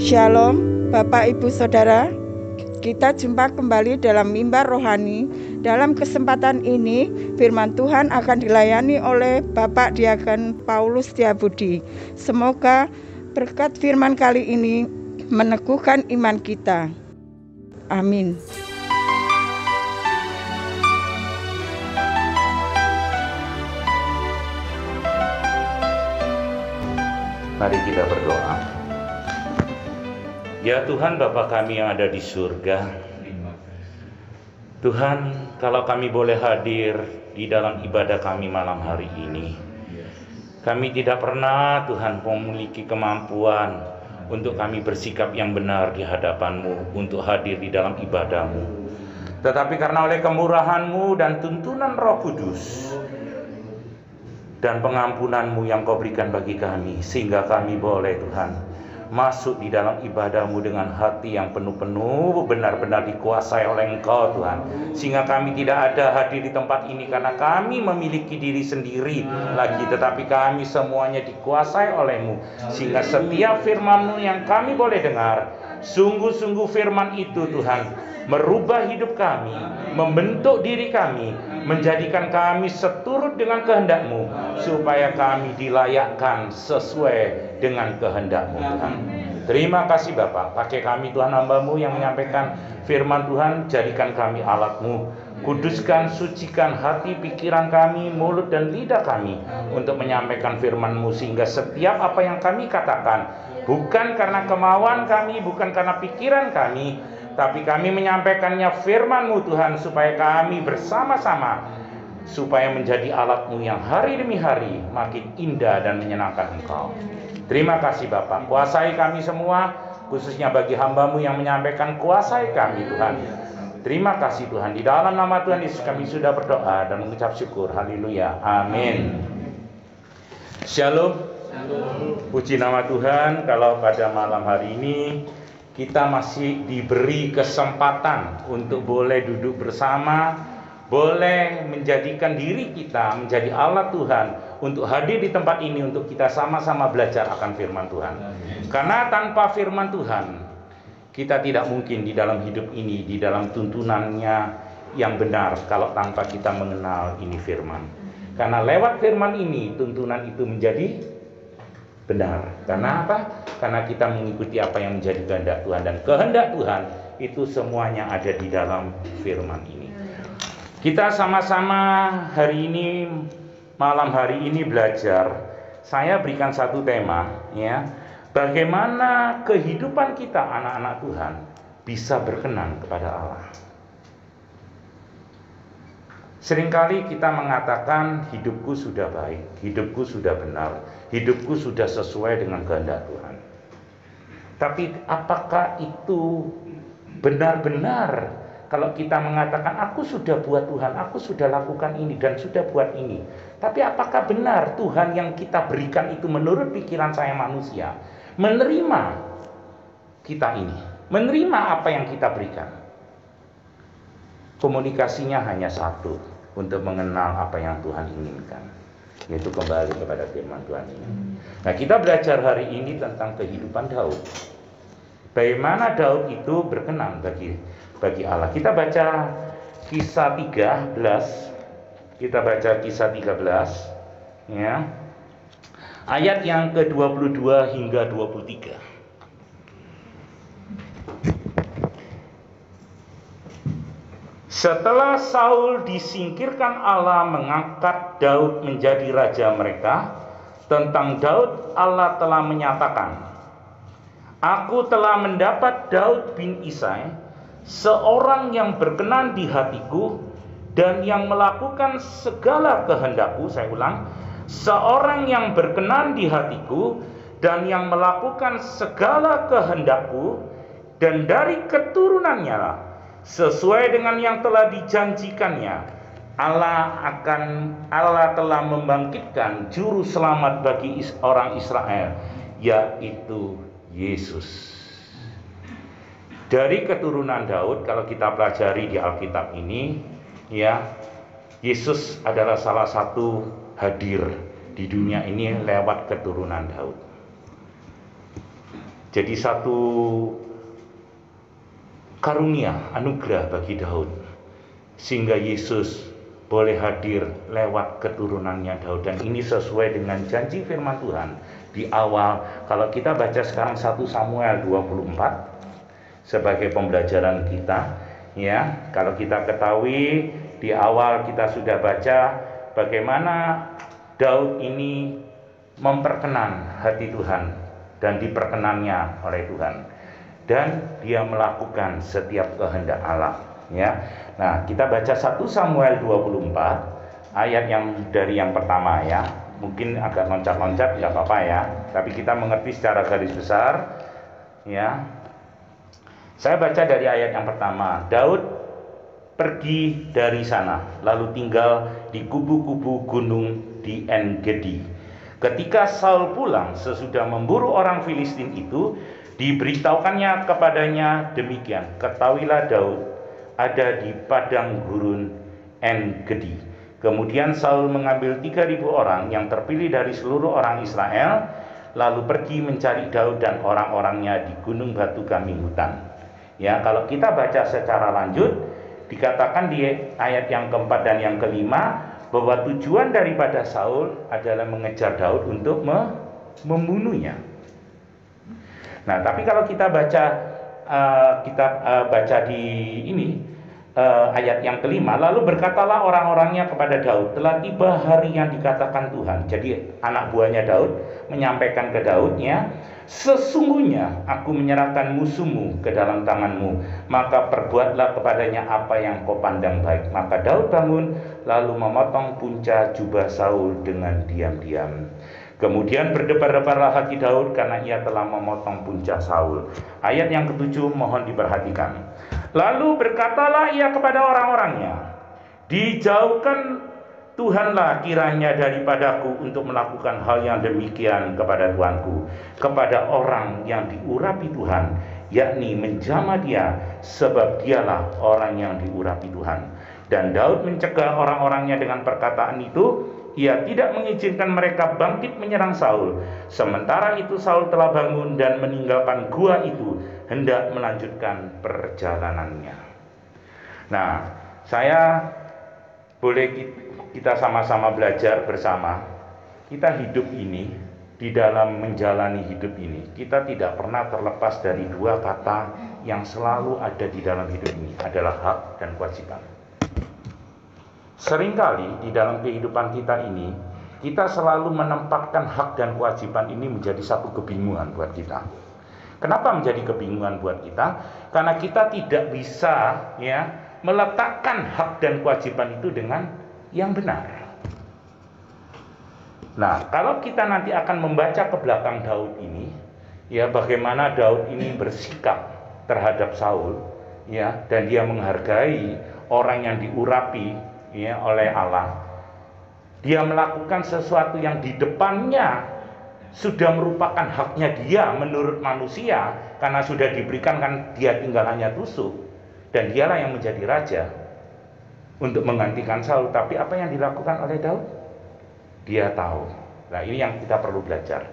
Shalom, Bapak Ibu Saudara. Kita jumpa kembali dalam mimbar rohani. Dalam kesempatan ini, firman Tuhan akan dilayani oleh Bapak Diaken Paulus Setiabudi. Semoga berkat firman kali ini meneguhkan iman kita. Amin. Mari kita berdoa. Ya Tuhan, Bapa kami yang ada di surga, Tuhan, kalau kami boleh hadir di dalam ibadah kami malam hari ini, kami tidak pernah Tuhan memiliki kemampuan untuk kami bersikap yang benar di hadapan-Mu untuk hadir di dalam ibadah-Mu. Tetapi karena oleh kemurahan-Mu dan tuntunan Roh Kudus dan pengampunan-Mu yang Kau berikan bagi kami, sehingga kami boleh Tuhan masuk di dalam ibadah-Mu dengan hati yang penuh-penuh, benar-benar dikuasai oleh Engkau Tuhan. Sehingga kami tidak ada hadir di tempat ini karena kami memiliki diri sendiri lagi, tetapi kami semuanya dikuasai oleh-Mu. Sehingga setiap firman-Mu yang kami boleh dengar, sungguh-sungguh firman itu Tuhan merubah hidup kami, membentuk diri kami, menjadikan kami seturut dengan kehendak-Mu, supaya kami dilayakkan sesuai dengan kehendak-Mu Tuhan. Terima kasih Bapak, pakai kami Tuhan hamba-Mu yang menyampaikan firman Tuhan, jadikan kami alat-Mu. Kuduskan, sucikan hati, pikiran kami, mulut dan lidah kami untuk menyampaikan firman-Mu, sehingga setiap apa yang kami katakan bukan karena kemauan kami, bukan karena pikiran kami, tapi kami menyampaikannya firman-Mu Tuhan, supaya kami bersama-sama, supaya menjadi alat-Mu yang hari demi hari makin indah dan menyenangkan Engkau. Terima kasih Bapak, kuasai kami semua, khususnya bagi hamba-Mu yang menyampaikan, kuasai kami Tuhan. Terima kasih Tuhan, di dalam nama Tuhan Yesus kami sudah berdoa dan mengucap syukur. Haleluya, amin. Shalom. Puji nama Tuhan, kalau pada malam hari ini kita masih diberi kesempatan untuk boleh duduk bersama, boleh menjadikan diri kita menjadi alat Tuhan untuk hadir di tempat ini, untuk kita sama-sama belajar akan firman Tuhan. Karena tanpa firman Tuhan, kita tidak mungkin di dalam hidup ini, di dalam tuntunannya yang benar, kalau tanpa kita mengenal ini firman. Karena lewat firman ini, tuntunan itu menjadi benar. Karena apa? Karena kita mengikuti apa yang menjadi kehendak Tuhan, dan kehendak Tuhan itu semuanya ada di dalam firman ini. Kita sama-sama hari ini, malam hari ini belajar. Saya berikan satu tema, ya, bagaimana kehidupan kita anak-anak Tuhan bisa berkenan kepada Allah. Seringkali kita mengatakan hidupku sudah baik, hidupku sudah benar, hidupku sudah sesuai dengan kehendak Tuhan. Tapi apakah itu benar-benar kalau kita mengatakan aku sudah buat Tuhan, aku sudah lakukan ini dan sudah buat ini. Tapi apakah benar Tuhan yang kita berikan itu menurut pikiran saya manusia menerima kita ini, menerima apa yang kita berikan? Komunikasinya hanya satu, untuk mengenal apa yang Tuhan inginkan, yaitu kembali kepada firman Tuhan ini. Nah, kita belajar hari ini tentang kehidupan Daud. Bagaimana Daud itu berkenan bagi Allah. Kita baca Kisah 13. Kita baca Kisah 13, ya. Ayat yang ke-22 hingga 23. Setelah Saul disingkirkan, Allah mengangkat Daud menjadi raja mereka. Tentang Daud, Allah telah menyatakan, Aku telah mendapat Daud bin Isai, seorang yang berkenan di hatiku dan yang melakukan segala kehendakku. Saya ulang, seorang yang berkenan di hatiku dan yang melakukan segala kehendakku, dan dari keturunannya lah, sesuai dengan yang telah dijanjikannya, Allah telah membangkitkan juru selamat bagi orang Israel, yaitu Yesus. Dari keturunan Daud, kalau kita pelajari di Alkitab ini, ya, Yesus adalah salah satu hadir di dunia ini lewat keturunan Daud. jadi satu karunia, anugerah bagi Daud, sehingga Yesus boleh hadir lewat keturunannya Daud. Dan ini sesuai dengan janji firman Tuhan di awal. Kalau kita baca sekarang 1 Samuel 24 sebagai pembelajaran kita, ya, kalau kita ketahui di awal kita sudah baca bagaimana Daud ini memperkenan hati Tuhan dan diperkenannya oleh Tuhan, dan dia melakukan setiap kehendak Allah, ya. Nah, kita baca 1 Samuel 24 ayat yang dari yang pertama, ya. Mungkin agak loncat-loncat, nggak apa-apa ya, tapi kita mengerti secara garis besar, ya. Saya baca dari ayat yang pertama. Daud pergi dari sana, lalu tinggal di kubu-kubu gunung di En-Gedi. Ketika Saul pulang sesudah memburu orang Filistin itu, diberitahukannya kepadanya demikian, ketahuilah Daud ada di padang gurun En-Gedi. Kemudian Saul mengambil 3.000 orang yang terpilih dari seluruh orang Israel, lalu pergi mencari Daud dan orang-orangnya di gunung batu kambing hutan. Ya, kalau kita baca secara lanjut, dikatakan di ayat yang keempat dan yang kelima bahwa tujuan daripada Saul adalah mengejar Daud untuk membunuhnya. Nah, tapi kalau kita baca baca di ini ayat yang kelima, lalu berkatalah orang-orangnya kepada Daud, telah tiba hari yang dikatakan Tuhan. Jadi anak buahnya Daud menyampaikan ke Daudnya, sesungguhnya aku menyerahkan musuhmu ke dalam tanganmu, maka perbuatlah kepadanya apa yang kau pandang baik. Maka Daud bangun lalu memotong punca jubah Saul dengan diam-diam. Kemudian berdebar-debarlah hati Daud karena ia telah memotong punca Saul. Ayat yang ketujuh mohon diperhatikan. Lalu berkatalah ia kepada orang-orangnya, dijauhkan Tuhanlah kiranya daripadaku untuk melakukan hal yang demikian kepada Tuanku, kepada orang yang diurapi Tuhan, yakni menjamah dia, sebab dialah orang yang diurapi Tuhan. Dan Daud mencegah orang-orangnya dengan perkataan itu. Ia tidak mengizinkan mereka bangkit menyerang Saul. Sementara itu Saul telah bangun dan meninggalkan gua itu, hendak melanjutkan perjalanannya. Nah, saya boleh kita sama-sama belajar bersama. Kita hidup ini, di dalam menjalani hidup ini, kita tidak pernah terlepas dari dua kata yang selalu ada di dalam hidup ini, adalah hak dan kewajiban. Seringkali di dalam kehidupan kita ini, kita selalu menempatkan hak dan kewajiban ini menjadi satu kebingungan buat kita. Kenapa menjadi kebingungan buat kita? Karena kita tidak bisa, ya, meletakkan hak dan kewajiban itu dengan yang benar. Nah, kalau kita nanti akan membaca ke belakang Daud ini, ya, bagaimana Daud ini bersikap terhadap Saul, ya, dan dia menghargai orang yang diurapi, ya, oleh Allah. Dia melakukan sesuatu yang di depannya sudah merupakan haknya dia menurut manusia, karena sudah diberikan, kan dia tinggal hanya tusuk, dan dialah yang menjadi raja untuk menggantikan Saul. Tapi apa yang dilakukan oleh Daud? Dia tahu. Nah, ini yang kita perlu belajar.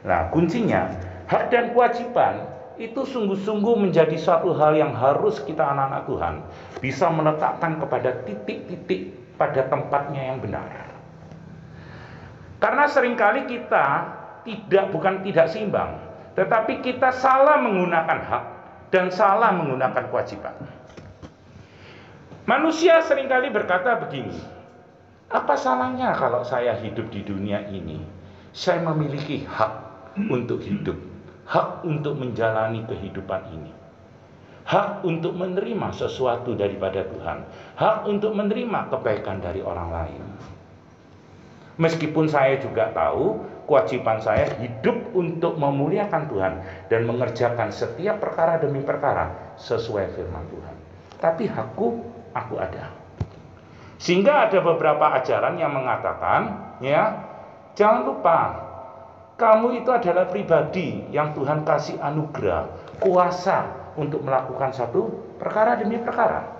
Nah, kuncinya hak dan kewajiban itu sungguh-sungguh menjadi suatu hal yang harus kita anak-anak Tuhan bisa meletakkan kepada titik-titik pada tempatnya yang benar. Karena seringkali kita bukan tidak seimbang, tetapi kita salah menggunakan hak dan salah menggunakan kewajiban. Manusia seringkali berkata begini, apa salahnya kalau saya hidup di dunia ini? Saya memiliki hak untuk hidup, hak untuk menjalani kehidupan ini, hak untuk menerima sesuatu daripada Tuhan, hak untuk menerima kebaikan dari orang lain. Meskipun saya juga tahu kewajiban saya hidup untuk memuliakan Tuhan dan mengerjakan setiap perkara demi perkara sesuai firman Tuhan. Tapi hakku, aku ada. Sehingga ada beberapa ajaran yang mengatakan, ya, jangan lupa, kamu itu adalah pribadi yang Tuhan kasih anugerah, kuasa untuk melakukan satu perkara demi perkara.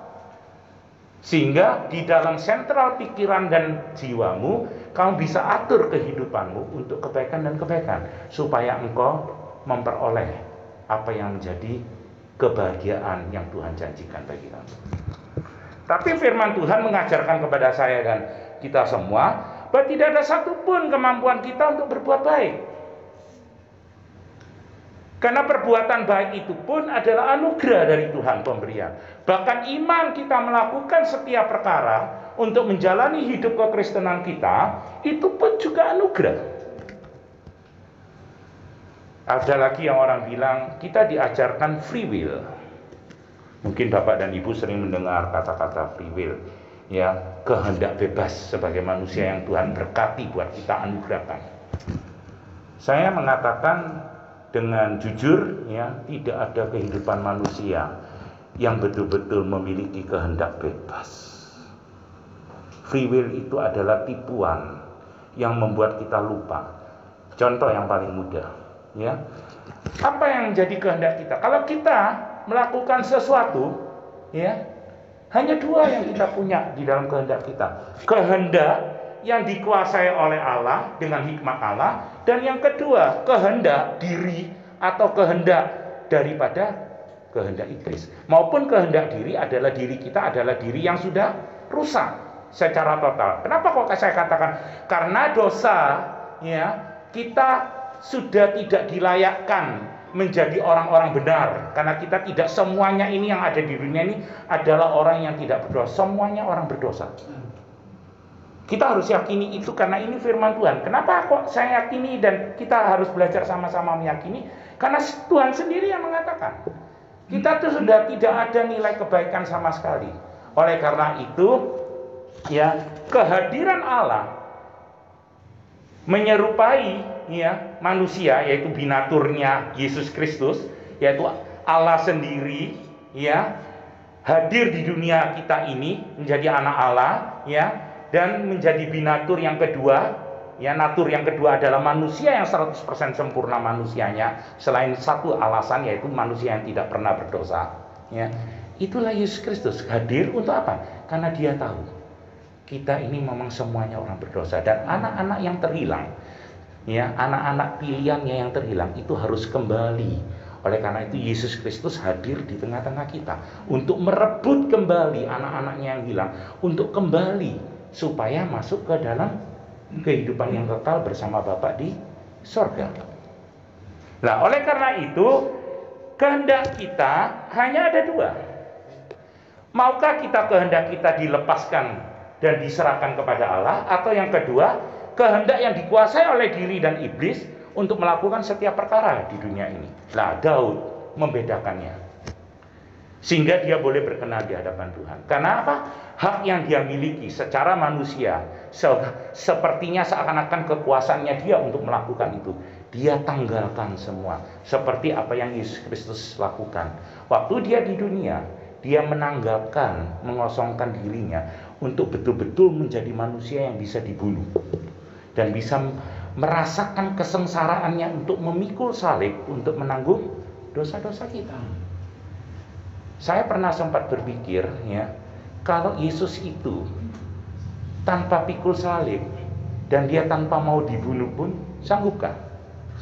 Sehingga di dalam sentral pikiran dan jiwamu, kamu bisa atur kehidupanmu untuk kebaikan dan kebaikan, supaya engkau memperoleh apa yang menjadi kebahagiaan yang Tuhan janjikan bagi kami. Tapi firman Tuhan mengajarkan kepada saya dan kita semua bahwa tidak ada satupun kemampuan kita untuk berbuat baik. Karena perbuatan baik itu pun adalah anugerah dari Tuhan pemberian. Bahkan iman kita melakukan setiap perkara untuk menjalani hidup kekristenan kita, itu pun juga anugerah. Ada lagi yang orang bilang kita diajarkan free will. Mungkin Bapak dan Ibu sering mendengar kata-kata free will, ya, kehendak bebas sebagai manusia yang Tuhan berkati buat kita anugerahkan. Saya mengatakan dengan jujur, ya, tidak ada kehidupan manusia yang betul-betul memiliki kehendak bebas. Free will itu adalah tipuan yang membuat kita lupa. Contoh yang paling mudah, ya. Apa yang menjadi kehendak kita? Kalau kita melakukan sesuatu, ya, hanya dua yang kita punya di dalam kehendak kita. Kehendak yang dikuasai oleh Allah dengan hikmat Allah, dan yang kedua, kehendak diri atau kehendak daripada kehendak iblis. Maupun kehendak diri adalah diri kita adalah diri yang sudah rusak secara total. Kenapa kok saya katakan? Karena dosa, ya, kita sudah tidak dilayakkan menjadi orang-orang benar. Karena kita tidak semuanya ini yang ada di dunia ini adalah orang yang tidak berdosa. Semuanya orang berdosa. Kita harus yakini itu karena ini firman Tuhan. Kenapa kok saya yakini dan kita harus belajar sama-sama meyakini? Karena Tuhan sendiri yang mengatakan. Kita tuh sudah tidak ada nilai kebaikan sama sekali. Oleh karena itu, ya, kehadiran Allah menyerupai, ya, manusia, yaitu binaturnya Yesus Kristus, yaitu Allah sendiri, ya, hadir di dunia kita ini menjadi anak Allah, ya, dan menjadi binatur yang kedua, ya, natur yang kedua adalah manusia yang 100% sempurna manusianya, selain satu alasan yaitu manusia yang tidak pernah berdosa, ya. Itulah Yesus Kristus hadir untuk apa? Karena dia tahu kita ini memang semuanya orang berdosa dan anak-anak yang terhilang, ya, anak-anak pilihannya yang terhilang itu harus kembali. Oleh karena itu Yesus Kristus hadir di tengah-tengah kita untuk merebut kembali anak-anaknya yang hilang, untuk kembali supaya masuk ke dalam kehidupan yang kekal bersama Bapa di sorga. Nah, oleh karena itu kehendak kita hanya ada dua. Maukah kita kehendak kita dilepaskan dan diserahkan kepada Allah, atau yang kedua, kehendak yang dikuasai oleh diri dan iblis untuk melakukan setiap perkara di dunia ini. Nah, Daud membedakannya sehingga dia boleh berkenan di hadapan Tuhan. Karena apa? Hak yang dia miliki secara manusia, sepertinya seakan-akan kekuasaannya dia untuk melakukan itu, dia tanggalkan semua. Seperti apa yang Yesus Kristus lakukan. Waktu dia di dunia, dia menanggalkan, mengosongkan dirinya untuk betul-betul menjadi manusia yang bisa dibunuh dan bisa merasakan kesengsaraannya untuk memikul salib untuk menanggung dosa-dosa kita. Saya pernah sempat berpikir, ya, kalau Yesus itu tanpa pikul salib dan dia tanpa mau dibunuh pun sanggupkah?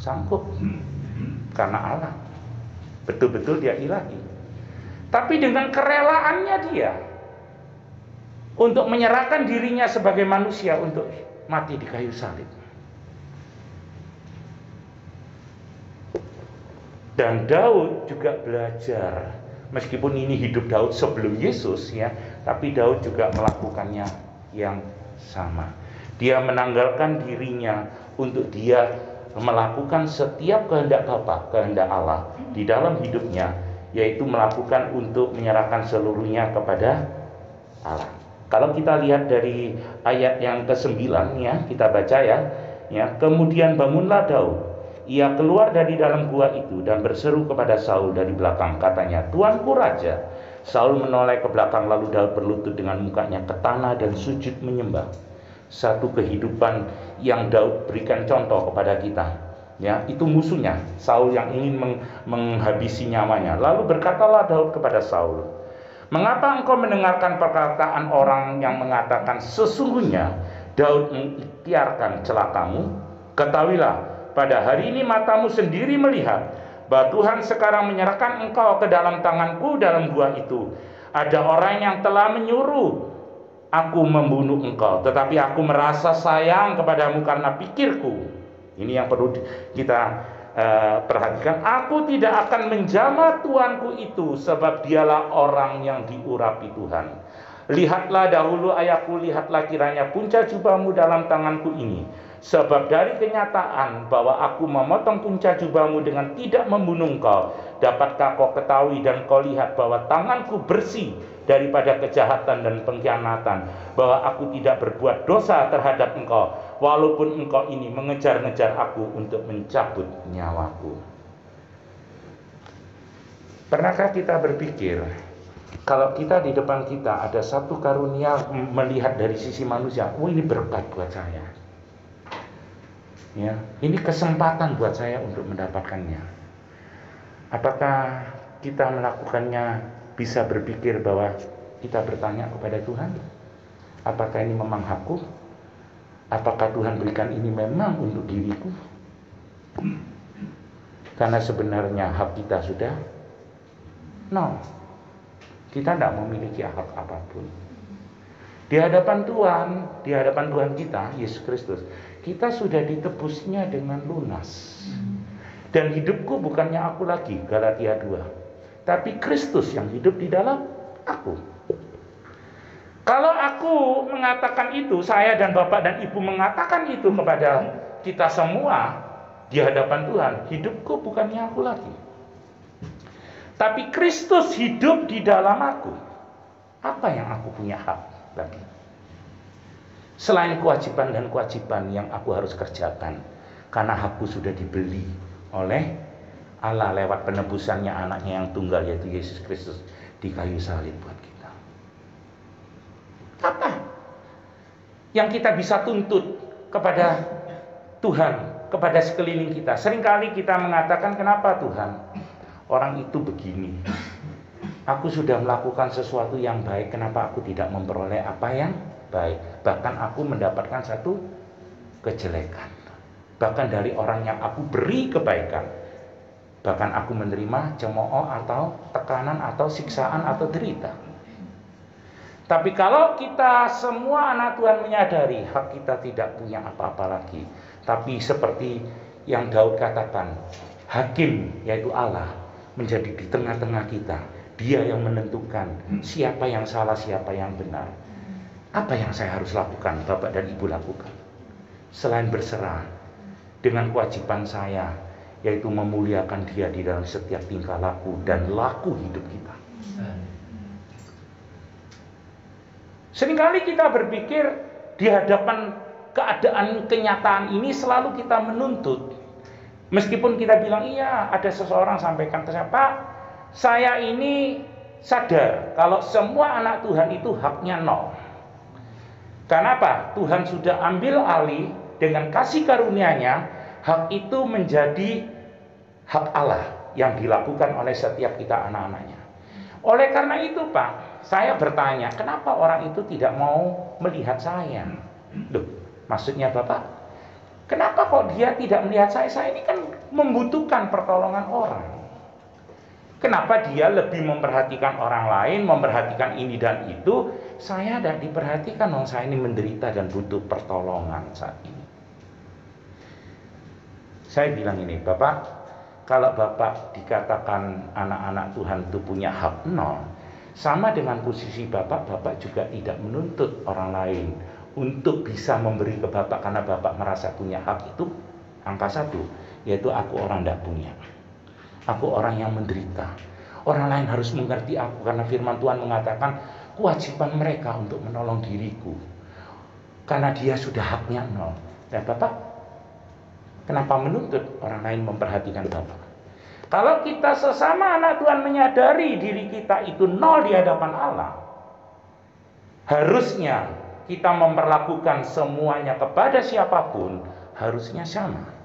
Sanggup, karena Allah betul-betul dia ilahi. Tapi dengan kerelaannya dia untuk menyerahkan dirinya sebagai manusia untuk mati di kayu salib. Dan Daud juga belajar. Meskipun ini hidup Daud sebelum Yesus, ya, tapi Daud juga melakukannya yang sama. Dia menanggalkan dirinya untuk dia melakukan setiap kehendak Bapa, kehendak Allah di dalam hidupnya, yaitu melakukan untuk menyerahkan seluruhnya kepada Allah. Kalau kita lihat dari ayat yang ke-9, ya, kita baca, ya, kemudian bangunlah Daud. Ia keluar dari dalam gua itu dan berseru kepada Saul dari belakang, katanya, "Tuanku Raja." Saul menoleh ke belakang, lalu Daud berlutut dengan mukanya ke tanah dan sujud menyembah. Satu kehidupan yang Daud berikan contoh kepada kita, ya, itu musuhnya Saul yang ingin menghabisi nyawanya. Lalu berkatalah Daud kepada Saul, "Mengapa engkau mendengarkan perkataan orang yang mengatakan sesungguhnya Daud mengikhtiarkan celakamu? Ketahuilah, pada hari ini matamu sendiri melihat bahwa Tuhan sekarang menyerahkan engkau ke dalam tanganku dalam gua itu. Ada orang yang telah menyuruh aku membunuh engkau, tetapi aku merasa sayang kepadamu karena pikirku. Ini yang perlu kita perhatikan. Aku tidak akan menjamah tuanku itu, sebab dialah orang yang diurapi Tuhan. Lihatlah dahulu ayahku, lihatlah kiranya punca jubahmu dalam tanganku ini. Sebab dari kenyataan bahwa aku memotong punca jubahmu dengan tidak membunuh engkau, dapatkah kau ketahui dan kau lihat bahwa tanganku bersih daripada kejahatan dan pengkhianatan, bahwa aku tidak berbuat dosa terhadap engkau, walaupun engkau ini mengejar-ngejar aku untuk mencabut nyawaku. Pernahkah kita berpikir, kalau kita di depan kita ada satu karunia melihat dari sisi manusia, oh ini berkat buat saya, ya, ini kesempatan buat saya untuk mendapatkannya. Apakah kita melakukannya bisa berpikir bahwa kita bertanya kepada Tuhan, apakah ini memang hakku? Apakah Tuhan berikan ini memang untuk diriku? Karena sebenarnya hak kita sudah nol. Kita tidak memiliki hak apapun. Di hadapan Tuhan kita, Yesus Kristus, kita sudah ditebusnya dengan lunas. Dan hidupku bukannya aku lagi, Galatia 2, tapi Kristus yang hidup di dalam aku. Kalau aku mengatakan itu, saya dan Bapak dan Ibu mengatakan itu kepada kita semua di hadapan Tuhan, hidupku bukannya aku lagi, tapi Kristus hidup di dalam aku. Apa yang aku punya hak lagi? Selain kewajiban dan kewajiban yang aku harus kerjakan, karena hakku sudah dibeli oleh Allah lewat penebusannya anaknya yang tunggal, yaitu Yesus Kristus di kayu salib buat kita. Apa yang kita bisa tuntut kepada Tuhan, kepada sekeliling kita? Seringkali kita mengatakan, kenapa Tuhan orang itu begini? Aku sudah melakukan sesuatu yang baik, kenapa aku tidak memperoleh apa yang baik? Bahkan aku mendapatkan satu kejelekan. Bahkan dari orang yang aku beri kebaikan, bahkan aku menerima cemooh atau tekanan atau siksaan atau derita. Tapi kalau kita semua anak Tuhan menyadari hak kita tidak punya apa-apa lagi, tapi seperti yang Daud katakan, hakim yaitu Allah menjadi di tengah-tengah kita. Dia yang menentukan siapa yang salah, siapa yang benar. Apa yang saya harus lakukan, Bapak dan Ibu lakukan? Selain berserah dengan kewajiban saya, yaitu memuliakan Dia di dalam setiap tingkah laku dan laku hidup kita. Seringkali kita berpikir di hadapan keadaan kenyataan ini selalu kita menuntut. Meskipun kita bilang, iya, ada seseorang sampaikan ke saya, Pak, saya ini sadar kalau semua anak Tuhan itu haknya nol. Karena apa? Tuhan sudah ambil alih dengan kasih karunia-Nya, hak itu menjadi hak Allah yang dilakukan oleh setiap kita anak-anaknya. Oleh karena itu, Pak, saya bertanya, kenapa orang itu tidak mau melihat saya? Loh, maksudnya Bapak, kenapa kok dia tidak melihat saya? Saya ini kan membutuhkan pertolongan orang. Kenapa dia lebih memperhatikan orang lain, memperhatikan ini dan itu? Saya tidak diperhatikan, saya ini menderita dan butuh pertolongan saat ini. Saya bilang ini, Bapak, kalau Bapak dikatakan anak-anak Tuhan itu punya hak nol, sama dengan posisi Bapak, Bapak juga tidak menuntut orang lain untuk bisa memberi ke Bapak karena Bapak merasa punya hak itu. Angka 1, yaitu aku orang tidak punya. Aku orang yang menderita. Orang lain harus mengerti aku karena firman Tuhan mengatakan kewajiban mereka untuk menolong diriku. Karena dia sudah haknya nol. Dan Bapak, kenapa menuntut orang lain memperhatikan Bapak? Kalau kita sesama anak Tuhan menyadari diri kita itu nol di hadapan Allah, harusnya kita memperlakukan semuanya kepada siapapun harusnya sama.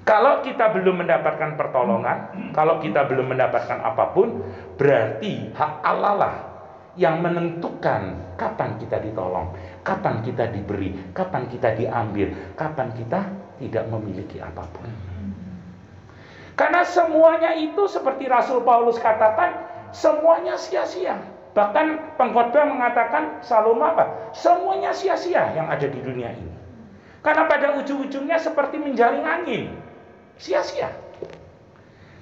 Kalau kita belum mendapatkan pertolongan, kalau kita belum mendapatkan apapun, berarti hak Allah lah yang menentukan kapan kita ditolong, kapan kita diberi, kapan kita diambil, kapan kita tidak memiliki apapun. Karena semuanya itu seperti Rasul Paulus katakan, semuanya sia-sia. Bahkan pengkhotbah mengatakan, Salomo apa? Semuanya sia-sia yang ada di dunia ini. Karena pada ujung-ujungnya seperti menjaring angin. Sia-sia.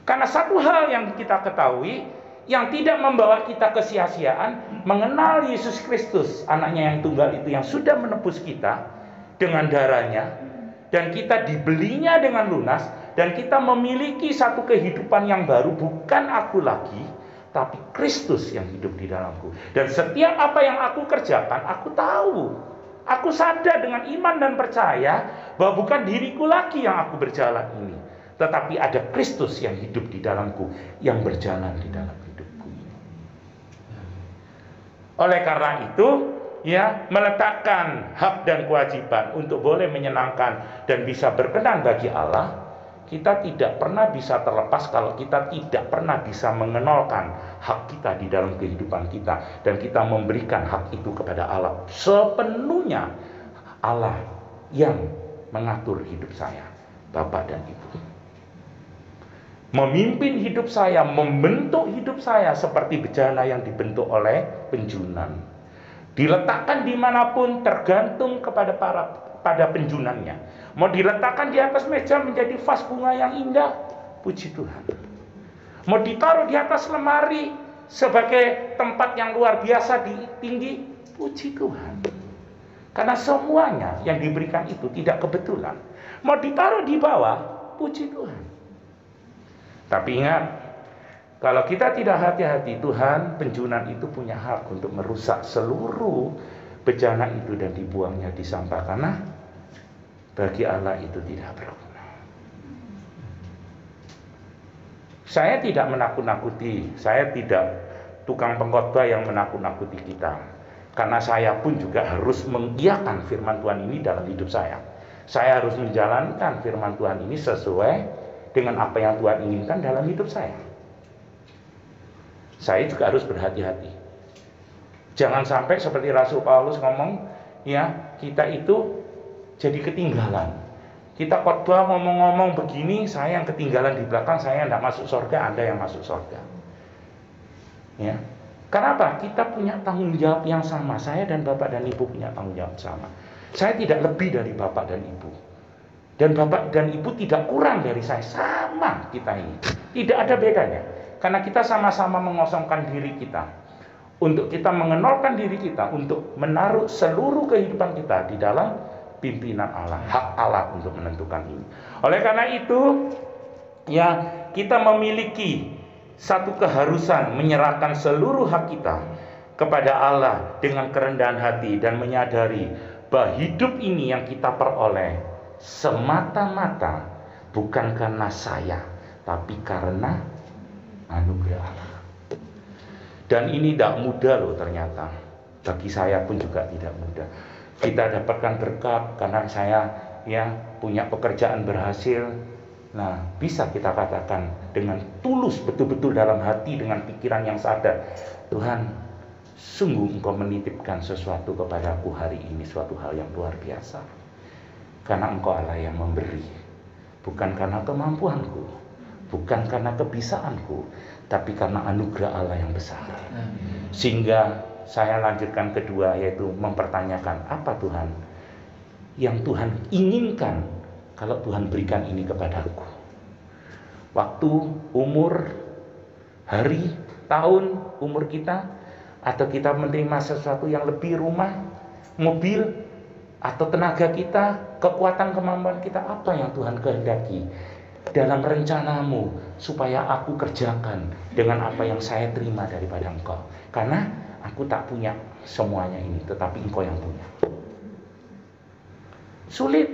Karena satu hal yang kita ketahui, yang tidak membawa kita ke sia-siaan, mengenal Yesus Kristus, anaknya yang tunggal itu, yang sudah menebus kita dengan darahnya, dan kita dibelinya dengan lunas, dan kita memiliki satu kehidupan yang baru, bukan aku lagi, tapi Kristus yang hidup di dalamku. Dan setiap apa yang aku kerjakan, aku tahu, aku sadar dengan iman dan percaya bahwa bukan diriku lagi yang aku berjalan ini, tetapi ada Kristus yang hidup di dalamku, yang berjalan di dalam hidupku ini. Oleh karena itu, ya, meletakkan hak dan kewajiban untuk boleh menyenangkan dan bisa berkenan bagi Allah, kita tidak pernah bisa terlepas kalau kita tidak pernah bisa mengenalkan hak kita di dalam kehidupan kita, dan kita memberikan hak itu kepada Allah sepenuhnya. Allah yang mengatur hidup saya, Bapak dan Ibu, memimpin hidup saya, membentuk hidup saya seperti bejana yang dibentuk oleh penjunan. Diletakkan dimanapun tergantung pada penjunannya. Mau diletakkan di atas meja menjadi vas bunga yang indah, puji Tuhan. Mau ditaruh di atas lemari sebagai tempat yang luar biasa tinggi, puji Tuhan. Karena semuanya yang diberikan itu tidak kebetulan. Mau ditaruh di bawah, puji Tuhan. Tapi ingat, kalau kita tidak hati-hati, Tuhan, penjunan itu punya hak untuk merusak seluruh bejana itu dan dibuangnya di sampah, karena bagi Allah itu tidak berguna. Saya tidak menakut-nakuti, saya tidak tukang pengkhotbah yang menakut-nakuti kita, karena saya pun juga harus mengiyakan firman Tuhan ini dalam hidup saya. Saya harus menjalankan firman Tuhan ini sesuai dengan apa yang Tuhan inginkan dalam hidup saya. Saya juga harus berhati-hati. Jangan sampai seperti Rasul Paulus ngomong, ya, kita itu jadi ketinggalan. Kita khotbah ngomong-ngomong begini, saya yang ketinggalan di belakang, saya yang tidak masuk surga, Anda yang masuk surga. Ya. Kenapa? Kita punya tanggung jawab yang sama. Saya dan Bapak dan Ibu punya tanggung jawab sama. Saya tidak lebih dari Bapak dan Ibu. Dan Bapak dan Ibu tidak kurang dari saya. Sama kita ini. Tidak ada bedanya. Karena kita sama-sama mengosongkan diri kita, untuk kita mengenalkan diri kita, untuk menaruh seluruh kehidupan kita di dalam pimpinan Allah, hak Allah untuk menentukan ini. Oleh karena itu, ya, kita memiliki satu keharusan menyerahkan seluruh hak kita kepada Allah dengan kerendahan hati, dan menyadari bahwa hidup ini yang kita peroleh semata-mata bukan karena saya, tapi karena anugerah Allah. Dan ini tidak mudah loh ternyata. Bagi saya pun juga tidak mudah. Kita dapatkan berkat karena saya, ya, punya pekerjaan berhasil. Nah, bisa kita katakan dengan tulus, betul-betul dalam hati, dengan pikiran yang sadar, Tuhan, sungguh Engkau menitipkan sesuatu kepadaku hari ini, suatu hal yang luar biasa. Karena Engkau Allah yang memberi, bukan karena kemampuanku, bukan karena kebisaanku, tapi karena anugerah Allah yang besar. Sehingga saya lanjutkan kedua, yaitu mempertanyakan, apa Tuhan yang Tuhan inginkan kalau Tuhan berikan ini kepadaku. Waktu, umur, hari, tahun, umur kita, atau kita menerima sesuatu yang lebih, rumah, mobil, atau tenaga kita, kekuatan, kemampuan kita, apa yang Tuhan kehendaki dalam rencanamu supaya aku kerjakan dengan apa yang saya terima daripada Engkau. Karena aku tak punya semuanya ini, tetapi Engkau yang punya. Sulit.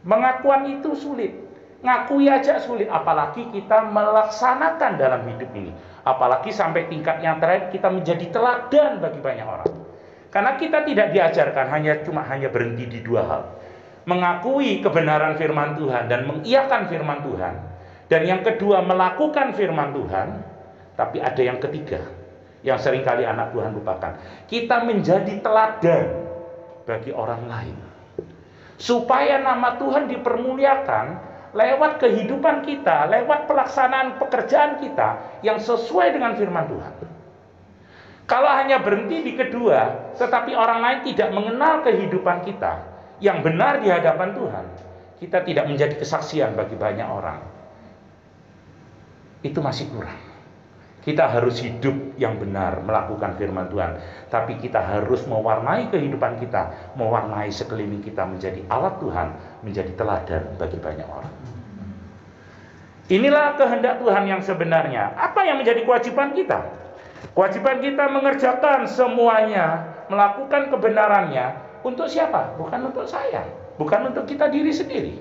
Mengakuan itu sulit. Ngakui aja sulit, apalagi kita melaksanakan dalam hidup ini. Apalagi sampai tingkat yang terakhir, kita menjadi teladan bagi banyak orang. Karena kita tidak diajarkan hanya berhenti di dua hal. Mengakui kebenaran firman Tuhan dan mengiyakan firman Tuhan. Dan yang kedua, melakukan firman Tuhan. Tapi ada yang ketiga, yang seringkali anak Tuhan lupakan. Kita menjadi teladan bagi orang lain. Supaya nama Tuhan dipermuliakan, lewat kehidupan kita, lewat pelaksanaan pekerjaan kita yang sesuai dengan firman Tuhan. Kalau hanya berhenti di kedua, tetapi orang lain tidak mengenal kehidupan kita yang benar di hadapan Tuhan, kita tidak menjadi kesaksian bagi banyak orang. Itu masih kurang. Kita harus hidup yang benar, melakukan firman Tuhan. Tapi kita harus mewarnai kehidupan kita, mewarnai sekeliling kita menjadi alat Tuhan, menjadi teladan bagi banyak orang. Inilah kehendak Tuhan yang sebenarnya. Apa yang menjadi kewajiban kita? Kewajiban kita mengerjakan semuanya, melakukan kebenarannya. Untuk siapa? Bukan untuk saya, bukan untuk kita diri sendiri.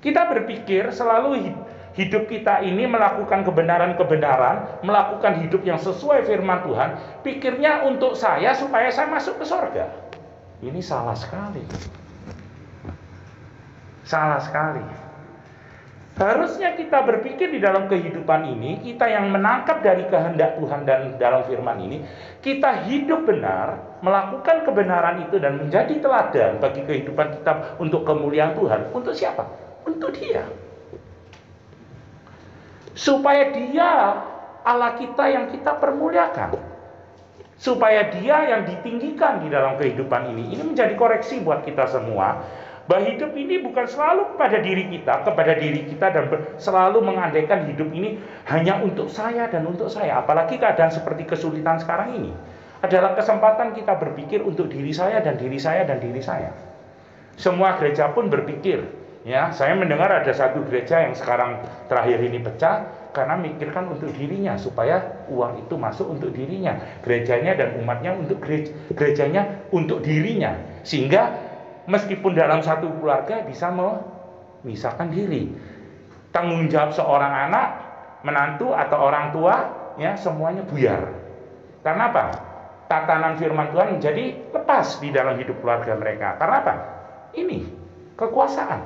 Kita berpikir selalu hidup kita ini melakukan kebenaran-kebenaran, melakukan hidup yang sesuai firman Tuhan, pikirnya untuk saya supaya saya masuk ke surga. Ini salah sekali. Salah sekali. Harusnya kita berpikir di dalam kehidupan ini, kita yang menangkap dari kehendak Tuhan dan dalam firman ini, kita hidup benar, melakukan kebenaran itu dan menjadi teladan bagi kehidupan kita untuk kemuliaan Tuhan. Untuk siapa? Untuk Dia. Supaya Dia Allah kita yang kita permuliakan. Supaya Dia yang ditinggikan di dalam kehidupan ini. Ini menjadi koreksi buat kita semua. Bahwa hidup ini bukan selalu kepada diri kita dan selalu mengandaikan hidup ini hanya untuk saya dan untuk saya. Apalagi keadaan seperti kesulitan sekarang ini adalah kesempatan kita berpikir untuk diri saya dan diri saya dan diri saya. Semua gereja pun berpikir, ya, saya mendengar ada satu gereja yang sekarang terakhir ini pecah karena mikirkan untuk dirinya supaya uang itu masuk untuk dirinya, gerejanya dan umatnya untuk gerejanya untuk dirinya, sehingga meskipun dalam satu keluarga bisa memisahkan diri. Tanggung jawab seorang anak, menantu atau orang tua, ya, semuanya buyar. Karena apa? Tatanan firman Tuhan menjadi lepas di dalam hidup keluarga mereka. Karena apa? Ini kekuasaan.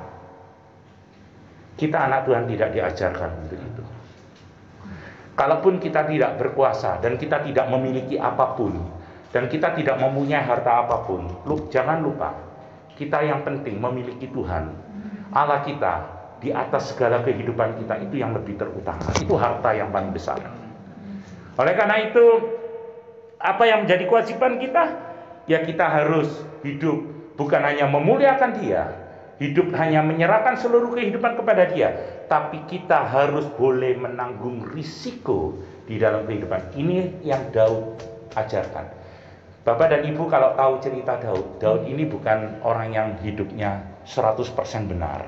Kita anak Tuhan tidak diajarkan untuk itu. Kalaupun kita tidak berkuasa dan kita tidak memiliki apapun dan kita tidak mempunyai harta apapun, jangan lupa, kita yang penting memiliki Tuhan, Allah kita, di atas segala kehidupan kita, itu yang lebih terutama. Itu harta yang paling besar. Oleh karena itu, apa yang menjadi kewajiban kita? Ya, kita harus hidup bukan hanya memuliakan Dia, hidup hanya menyerahkan seluruh kehidupan kepada Dia, tapi kita harus boleh menanggung risiko di dalam kehidupan. Ini yang Daud ajarkan. Bapak dan Ibu kalau tahu cerita Daud ini bukan orang yang hidupnya 100% benar.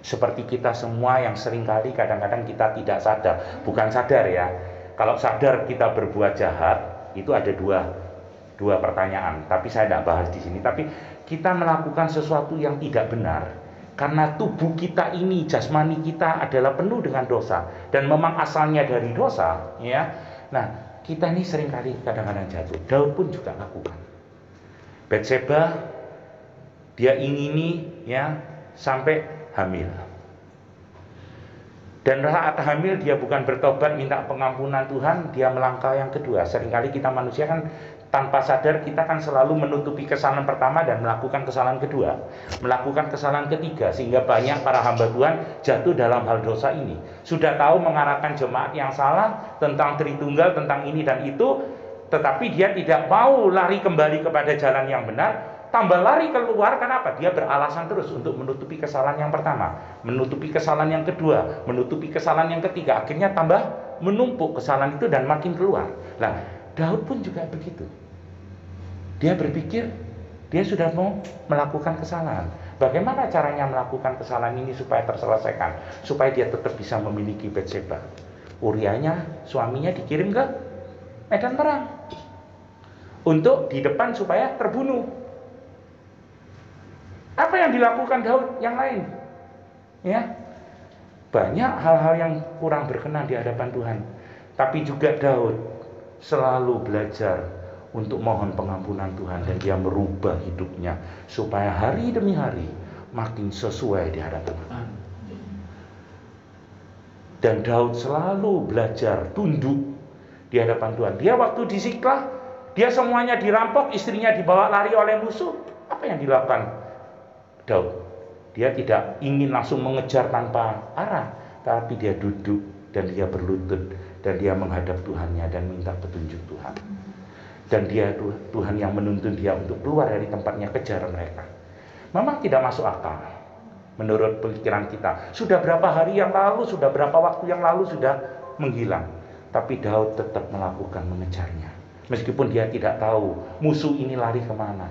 Seperti kita semua yang seringkali kadang-kadang kita tidak sadar. Bukan sadar ya. Kalau sadar kita berbuat jahat, itu ada dua pertanyaan. Tapi saya tidak bahas di sini. Tapi kita melakukan sesuatu yang tidak benar. Karena tubuh kita ini, jasmani kita adalah penuh dengan dosa. Dan memang asalnya dari dosa. Ya. Nah, kita ini seringkali kadang-kadang jatuh. Daud pun juga lakukan. Batseba dia ingini, ya, sampai hamil. Dan saat hamil dia bukan bertobat minta pengampunan Tuhan, dia melangkah yang kedua. Seringkali kita manusia kan tanpa sadar kita kan selalu menutupi kesalahan pertama dan melakukan kesalahan kedua, melakukan kesalahan ketiga, sehingga banyak para hamba Tuhan jatuh dalam hal dosa ini. Sudah tahu mengarahkan jemaat yang salah tentang Tritunggal, tentang ini dan itu, tetapi dia tidak mau lari kembali kepada jalan yang benar, tambah lari keluar. Kenapa? Dia beralasan terus untuk menutupi kesalahan yang pertama, menutupi kesalahan yang kedua, menutupi kesalahan yang ketiga. Akhirnya tambah menumpuk kesalahan itu dan makin keluar. Nah, Daud pun juga begitu. Dia berpikir dia sudah mau melakukan kesalahan. Bagaimana caranya melakukan kesalahan ini supaya terselesaikan, supaya dia tetap bisa memiliki Batseba? Uriahnya, suaminya dikirim ke medan perang untuk di depan supaya terbunuh. Apa yang dilakukan Daud yang lain? Ya, banyak hal-hal yang kurang berkenan di hadapan Tuhan. Tapi juga Daud selalu belajar untuk mohon pengampunan Tuhan, dan dia merubah hidupnya supaya hari demi hari makin sesuai di hadapan Tuhan. Dan Daud selalu belajar tunduk di hadapan Tuhan. Dia waktu di Siklah, dia semuanya dirampok, istrinya dibawa lari oleh musuh. Apa yang dilakukan Daud? Dia tidak ingin langsung mengejar tanpa arah, tapi dia duduk dan dia berlutut dan dia menghadap Tuhannya dan minta petunjuk Tuhan. Dan dia Tuhan yang menuntun dia untuk keluar dari tempatnya kejar mereka. Memang tidak masuk akal menurut pikiran kita. Sudah berapa hari yang lalu, sudah berapa waktu yang lalu sudah menghilang. Tapi Daud tetap melakukan mengejarnya. Meskipun dia tidak tahu musuh ini lari kemana.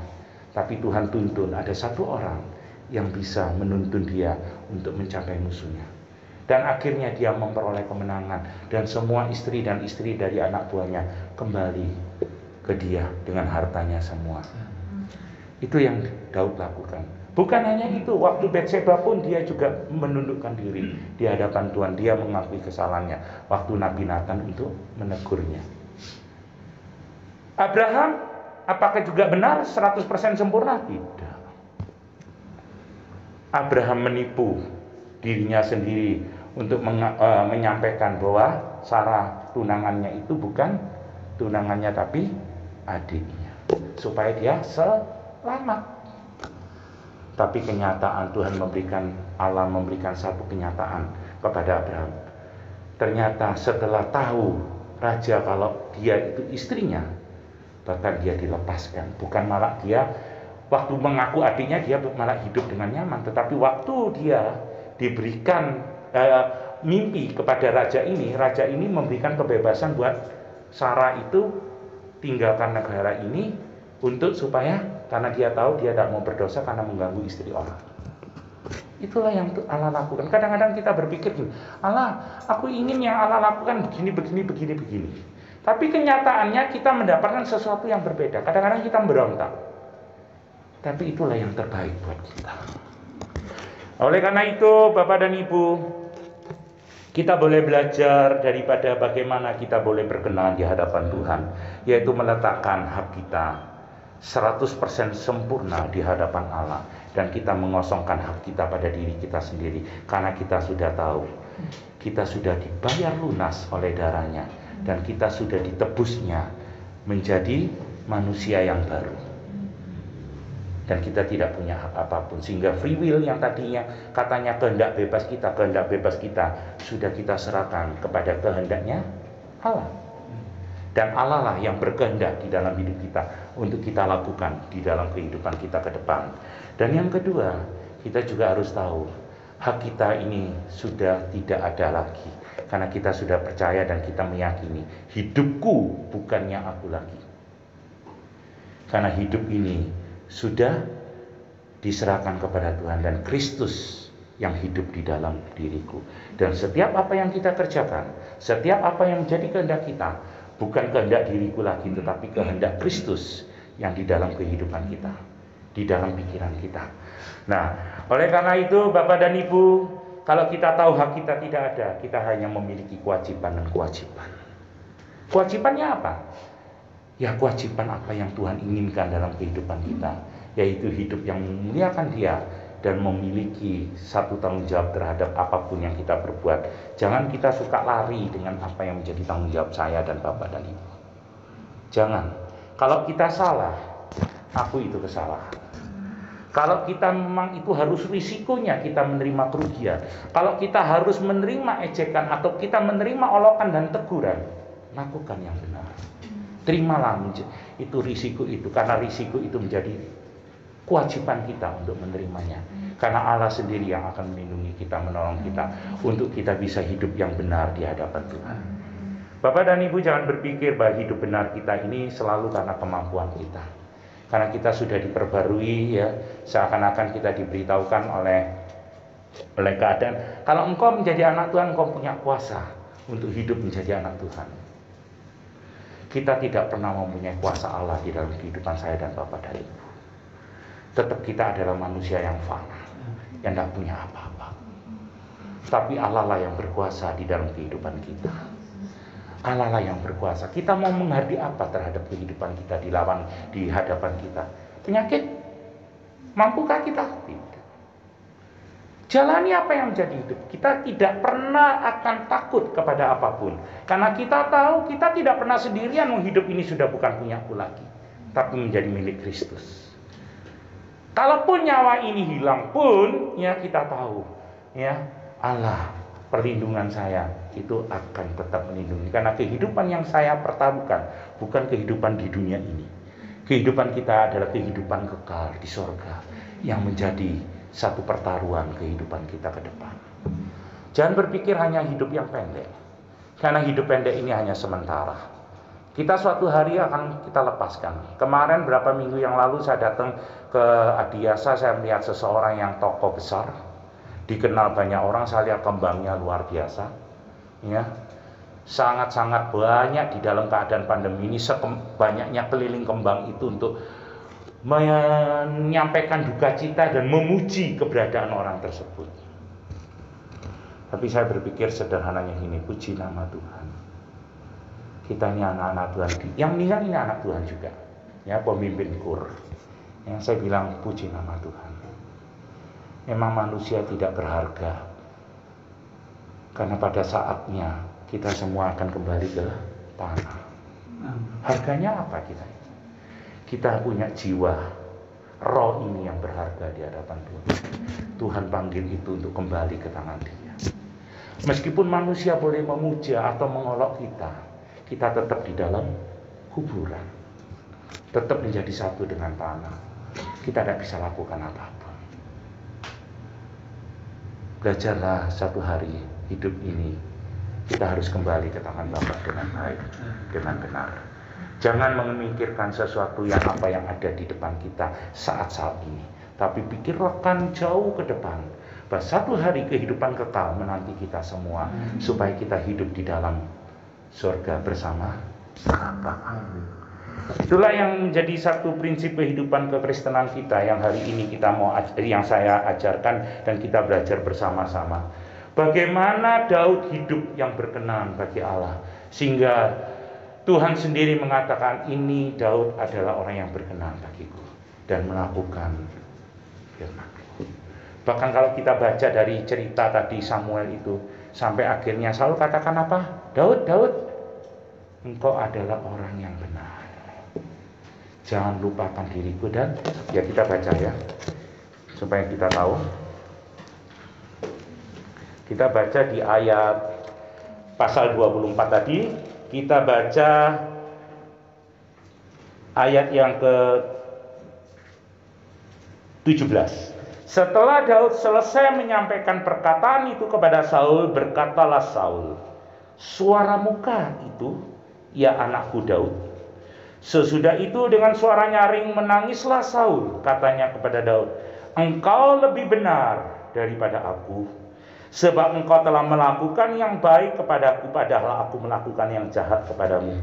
Tapi Tuhan tuntun ada satu orang yang bisa menuntun dia untuk mencapai musuhnya. Dan akhirnya dia memperoleh kemenangan. Dan semua istri dan istri dari anak buahnya kembali ke dia dengan hartanya semua. Itu yang Daud lakukan. Bukan hanya itu, waktu Batseba pun dia juga menundukkan diri di hadapan Tuhan. Dia mengakui kesalahannya waktu Nabi Nathan untuk menegurnya. Abraham apakah juga benar 100% sempurna? Tidak. Abraham menipu dirinya sendiri untuk menyampaikan bahwa Sarah tunangannya itu bukan tunangannya tapi adiknya, supaya dia selamat. Tapi kenyataan Allah memberikan satu kenyataan kepada Abraham. Ternyata setelah tahu raja kalau dia itu istrinya, bahkan dia dilepaskan. Bukan malah dia waktu mengaku adiknya dia malah hidup dengan nyaman, tetapi waktu dia diberikan mimpi kepada raja ini memberikan kebebasan buat Sarah itu tinggalkan negara ini untuk supaya karena dia tahu dia tidak mau berdosa karena mengganggu istri orang. Itulah yang Allah lakukan. Kadang-kadang kita berpikir, Allah, aku ingin yang Allah lakukan begini. Tapi kenyataannya kita mendapatkan sesuatu yang berbeda. Kadang-kadang kita berontak. Tapi itulah yang terbaik buat kita. Oleh karena itu, Bapak dan Ibu, kita boleh belajar daripada bagaimana kita boleh berkenan di hadapan Tuhan, yaitu meletakkan hak kita 100% sempurna di hadapan Allah, dan kita mengosongkan hak kita pada diri kita sendiri, karena kita sudah tahu kita sudah dibayar lunas oleh darahnya, dan kita sudah ditebusnya menjadi manusia yang baru. Dan kita tidak punya hak apapun, sehingga free will yang tadinya katanya kehendak bebas kita sudah kita serahkan kepada kehendaknya Allah. Dan Allah lah yang berkehendak di dalam hidup kita untuk kita lakukan di dalam kehidupan kita ke depan. Dan yang kedua, kita juga harus tahu hak kita ini sudah tidak ada lagi, karena kita sudah percaya dan kita meyakini hidupku bukannya aku lagi, karena hidup ini sudah diserahkan kepada Tuhan dan Kristus yang hidup di dalam diriku. Dan setiap apa yang kita kerjakan, setiap apa yang menjadi kehendak kita, bukan kehendak diriku lagi, tetapi kehendak Kristus yang di dalam kehidupan kita, di dalam pikiran kita. Nah, oleh karena itu Bapak dan Ibu, kalau kita tahu hak kita tidak ada, kita hanya memiliki kewajiban dan kewajiban. Kewajibannya apa? Ya, kewajiban apa yang Tuhan inginkan dalam kehidupan kita, yaitu hidup yang memuliakan Dia dan memiliki satu tanggung jawab terhadap apapun yang kita perbuat. Jangan kita suka lari dengan apa yang menjadi tanggung jawab saya dan Bapak dan Ibu. Jangan. Kalau kita salah, aku itu kesalahan. Kalau kita memang itu harus risikonya kita menerima kerugian. Kalau kita harus menerima ejekan atau kita menerima olokan dan teguran, lakukan yang benar. Terimalah itu risiko itu, karena risiko itu menjadi kewajiban kita untuk menerimanya. Karena Allah sendiri yang akan melindungi kita, menolong kita untuk kita bisa hidup yang benar di hadapan Tuhan. Bapak dan Ibu, jangan berpikir bahwa hidup benar kita ini selalu karena kemampuan kita. Karena kita sudah diperbarui, ya, seakan-akan kita diberitahukan oleh keadaan. Kalau engkau menjadi anak Tuhan, engkau punya kuasa untuk hidup menjadi anak Tuhan. Kita tidak pernah mempunyai kuasa Allah di dalam kehidupan saya dan Bapak dan Ibu. Tetap kita adalah manusia yang fana, yang tidak punya apa-apa. Tapi Allah lah yang berkuasa di dalam kehidupan kita. Allah lah yang berkuasa. Kita mau menghadapi apa terhadap kehidupan kita di hadapan kita? Penyakit? Mampukah kita? Tidak. Jalani apa yang menjadi hidup. Kita tidak pernah akan takut kepada apapun. Karena kita tahu kita tidak pernah sendirian. Hidup ini sudah bukan punyaku lagi, tapi menjadi milik Kristus. Kalaupun nyawa ini hilang pun, ya kita tahu, ya Allah perlindungan saya itu akan tetap melindungi. Karena kehidupan yang saya pertaruhkan bukan kehidupan di dunia ini. Kehidupan kita adalah kehidupan kekal di sorga yang menjadi satu pertaruhan kehidupan kita ke depan. Jangan berpikir hanya hidup yang pendek, karena hidup pendek ini hanya sementara. Kita suatu hari akan kita lepaskan. Kemarin berapa minggu yang lalu saya datang ke Adiasa, saya melihat seseorang yang tokoh besar, dikenal banyak orang. Saya lihat kembangnya luar biasa, ya, sangat-sangat banyak di dalam keadaan pandemi ini. Banyaknya keliling kembang itu untuk menyampaikan duka cita dan memuji keberadaan orang tersebut. Tapi saya berpikir sederhananya ini, puji nama Tuhan. Kita ini anak-anak Tuhan, yang meninggal ini anak Tuhan juga, ya, pemimpin kur. Yang saya bilang puji nama Tuhan. Memang manusia tidak berharga, karena pada saatnya kita semua akan kembali ke tanah. Harganya apa kita? Kita punya jiwa, roh ini yang berharga di hadapan Tuhan. Tuhan panggil itu untuk kembali ke tangan Dia. Meskipun manusia boleh memuja atau mengolok kita tetap di dalam kuburan, tetap menjadi satu dengan tanah. Kita tidak bisa lakukan apapun. Belajarlah satu hari hidup ini, kita harus kembali ke tangan Bapa dengan baik, dengan benar. Jangan memikirkan sesuatu yang ada di depan kita saat ini, tapi pikirkan jauh ke depan, bahwa satu hari kehidupan kekal menanti kita semua, supaya kita hidup di dalam surga bersama Bapa. Itulah yang menjadi satu prinsip kehidupan kekristenan kita yang hari ini yang saya ajarkan dan kita belajar bersama-sama. Bagaimana Daud hidup yang berkenan bagi Allah, sehingga Tuhan sendiri mengatakan, ini Daud adalah orang yang berkenan bagiku dan melakukan firman-Ku. Bahkan kalau kita baca dari cerita tadi Samuel itu, sampai akhirnya Saul katakan apa? Daud, engkau adalah orang yang benar. Jangan lupakan diriku. Dan ya kita baca ya, supaya kita tahu. Kita baca di ayat pasal 24 tadi. Kita baca ayat yang ke-17. Setelah Daud selesai menyampaikan perkataan itu kepada Saul, berkatalah Saul, suara muka itu, ya anakku Daud. Sesudah itu dengan suara nyaring menangislah Saul, katanya kepada Daud, engkau lebih benar daripada aku, sebab engkau telah melakukan yang baik kepadaku, padahal aku melakukan yang jahat kepadamu.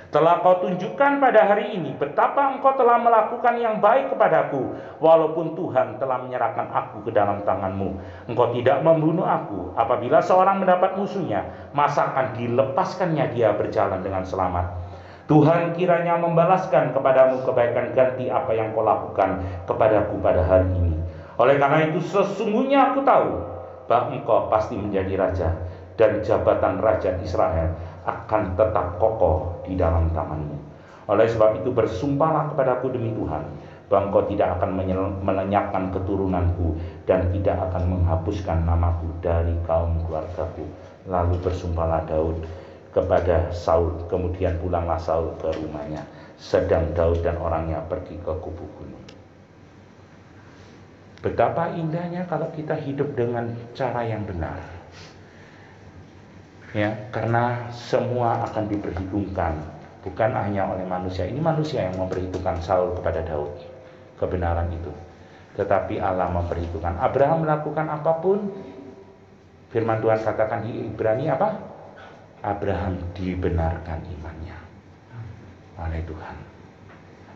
Telah kau tunjukkan pada hari ini betapa engkau telah melakukan yang baik kepadaku, walaupun Tuhan telah menyerahkan aku ke dalam tanganmu. Engkau tidak membunuh aku. Apabila seorang mendapat musuhnya, masa akan dilepaskannya dia berjalan dengan selamat. Tuhan kiranya membalaskan kepadamu kebaikan ganti apa yang kau lakukan kepadaku pada hari ini. Oleh karena itu sesungguhnya aku tahu bahwa engkau pasti menjadi raja, dan jabatan raja Israel akan tetap kokoh di dalam tanganmu. Oleh sebab itu bersumpahlah kepadaku demi Tuhan, bahwa engkau tidak akan melenyapkan keturunanku dan tidak akan menghapuskan namaku dari kaum keluargaku. Lalu bersumpahlah Daud kepada Saul. Kemudian pulanglah Saul ke rumahnya, sedang Daud dan orangnya pergi ke kubu gunung. Betapa indahnya kalau kita hidup dengan cara yang benar, ya, karena semua akan diperhitungkan, bukan hanya oleh manusia. Ini manusia yang memperhitungkan Saul kepada Daud kebenaran itu, tetapi Allah memperhitungkan. Abraham melakukan apapun, firman Tuhan katakan di Ibrani apa? Abraham dibenarkan imannya oleh Tuhan.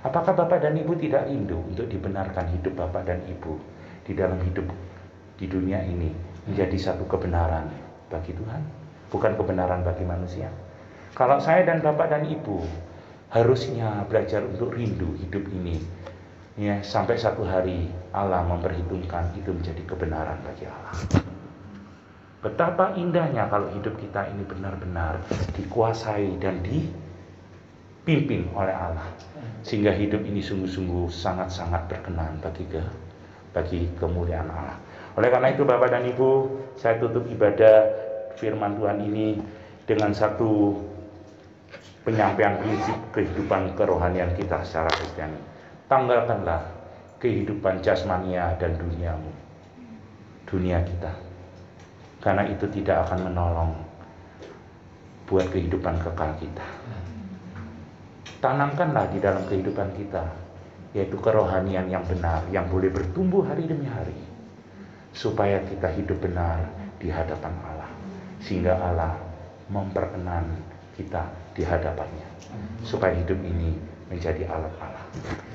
Apakah Bapak dan Ibu tidak rindu untuk dibenarkan hidup Bapak dan Ibu di dalam hidup di dunia ini menjadi satu kebenaran bagi Tuhan, bukan kebenaran bagi manusia? Kalau saya dan Bapak dan Ibu harusnya belajar untuk rindu hidup ini, ya, sampai satu hari Allah memperhitungkan itu menjadi kebenaran bagi Allah. Betapa indahnya kalau hidup kita ini benar-benar dikuasai dan dipimpin oleh Allah, sehingga hidup ini sungguh-sungguh sangat-sangat berkenan bagi kemuliaan Allah. Oleh karena itu Bapak dan Ibu, saya tutup ibadah firman Tuhan ini dengan satu penyampaian prinsip kehidupan kerohanian kita secara Kristiani. Tanggalkanlah kehidupan jasmania dan dunia kita, karena itu tidak akan menolong buat kehidupan kekal kita. Tanamkanlah di dalam kehidupan kita, yaitu kerohanian yang benar, yang boleh bertumbuh hari demi hari, supaya kita hidup benar di hadapan Allah, sehingga Allah memperkenan kita di hadapannya, supaya hidup ini menjadi alat Allah.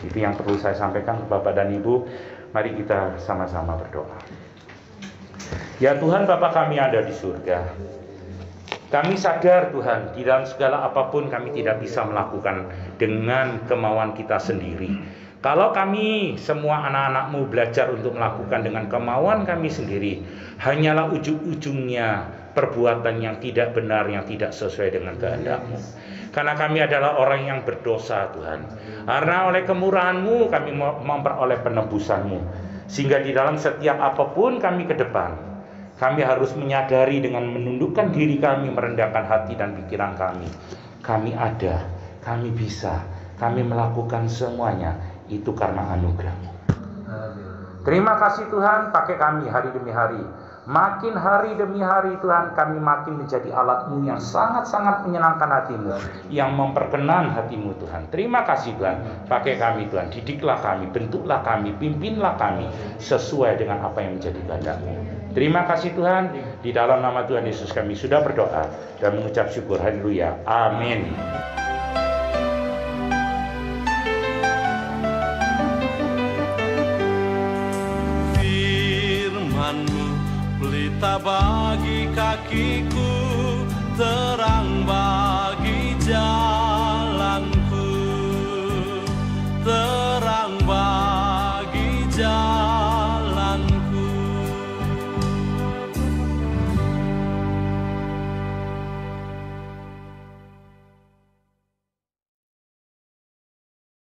Itu yang perlu saya sampaikan ke Bapak dan Ibu. Mari kita sama-sama berdoa. Ya Tuhan, Bapa kami ada di surga, kami sadar Tuhan, di dalam segala apapun kami tidak bisa melakukan dengan kemauan kita sendiri. Kalau kami semua anak-anak-Mu belajar untuk melakukan dengan kemauan kami sendiri, hanyalah ujung-ujungnya perbuatan yang tidak benar, yang tidak sesuai dengan kehendak-Mu. Karena kami adalah orang yang berdosa Tuhan. Karena oleh kemurahan-Mu kami memperoleh penebusan-Mu. Sehingga di dalam setiap apapun kami ke depan, kami harus menyadari dengan menundukkan diri kami, merendahkan hati dan pikiran kami. Kami ada, kami bisa, kami melakukan semuanya, itu karena anugerah-Mu. Terima kasih Tuhan, pakai kami hari demi hari. Makin hari demi hari Tuhan, kami makin menjadi alat-Mu yang sangat-sangat menyenangkan hati-Mu, yang memperkenan hati-Mu Tuhan. Terima kasih Tuhan, pakai kami Tuhan, didiklah kami, bentuklah kami, pimpinlah kami sesuai dengan apa yang menjadi kehendak-Mu. Terima kasih Tuhan, di dalam nama Tuhan Yesus kami sudah berdoa dan mengucap syukur. Haleluya, amin. Firman-Mu pelita